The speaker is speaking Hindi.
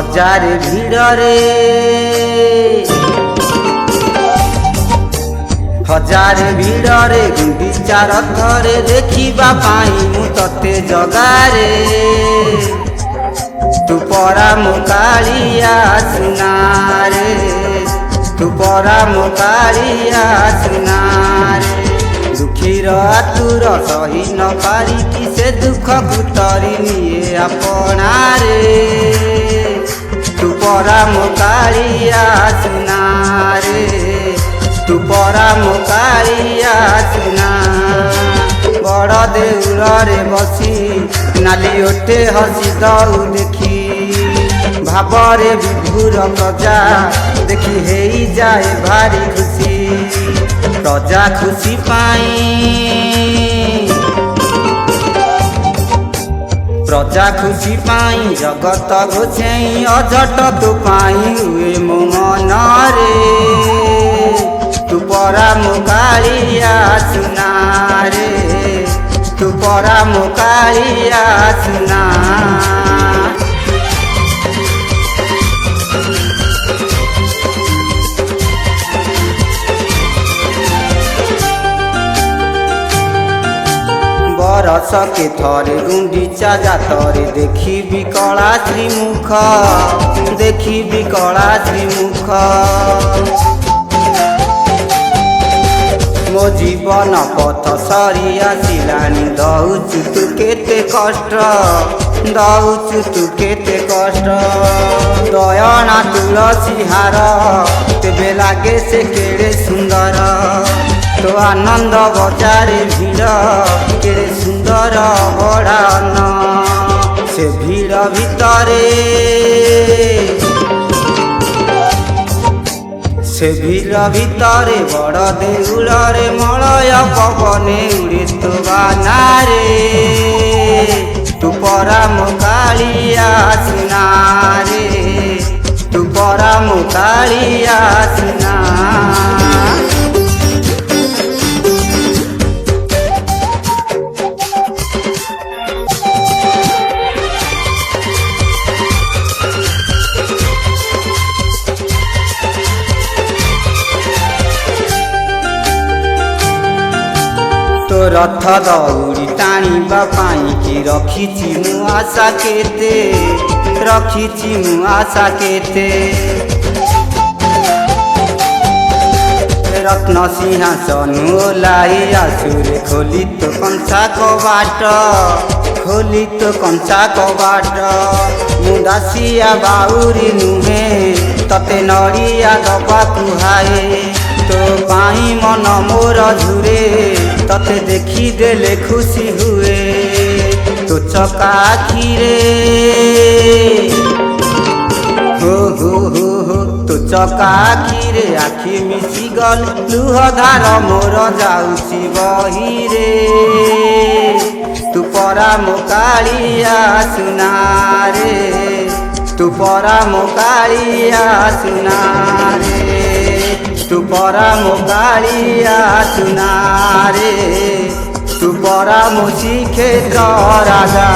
हजारे भिड़रे हजारे भिड़रे गुंडीचा रथरे देखिबा पाई मु तते जगारे तू परा मो कालिया सुनारे तू परा मो कालिया सुनारे दुखीर आतुर सही न पारिकी से दुख को तरी निये आपणारे तू परा मो कालिया सुनारे तू परा मो कालिया सुना बड़ देउलरे बसी नाली ओटे हसी दऊ देखी भावरे विभुर प्रजा देखी हेई जाए भारी खुशी प्रजा खुशी जगत गोछेई अझट तो पाई हुए मो मनरे तू परा मो कालिया सुनारे तू परा मो कालिया सुना बरस के थरे गुंडीचा जातरे देखी कला श्रीमुख देखी कला श्रीमुख मो जीवन पथ सरी आसिलानी दउचु तू केते कष्ट दउचु तू केते कष्ट दयना तुलसी हार तेबे लागे से केड़े सुंदर तो आनंद बजारे भीड़ केड़े सुंदर बड़ान से भीड़ भितरे से भीड़ भितरे बड़ देउलरे मलय पवने उड़े तो बानारे तू परा मो कालिया सुनारे तू परा मो कालिया सुना तो रथ दौड़ी टाणीबा पाई कि रखिछि मु आशा केते रखिछि मु आशा केते रत्न सिंहासन ओलाई आसुरे खोली तो कंसा कबाट खोली तो कंसा कबाट मु दासिया बाउरी नुहे तते नड़िया दबा कुहाए तो पाई मन मोर झुरे तते देखी देले खुशी हुए तो चका आखिरे हो तो चका आखिरे आखि मिसी गल लुह धार मोर जाउची बहिरे तू परा मो कालिया सुनारे तू परा मो कालिया सुनारे तू परा मो कालिया सुनारे तू परा मो शिखे राजा।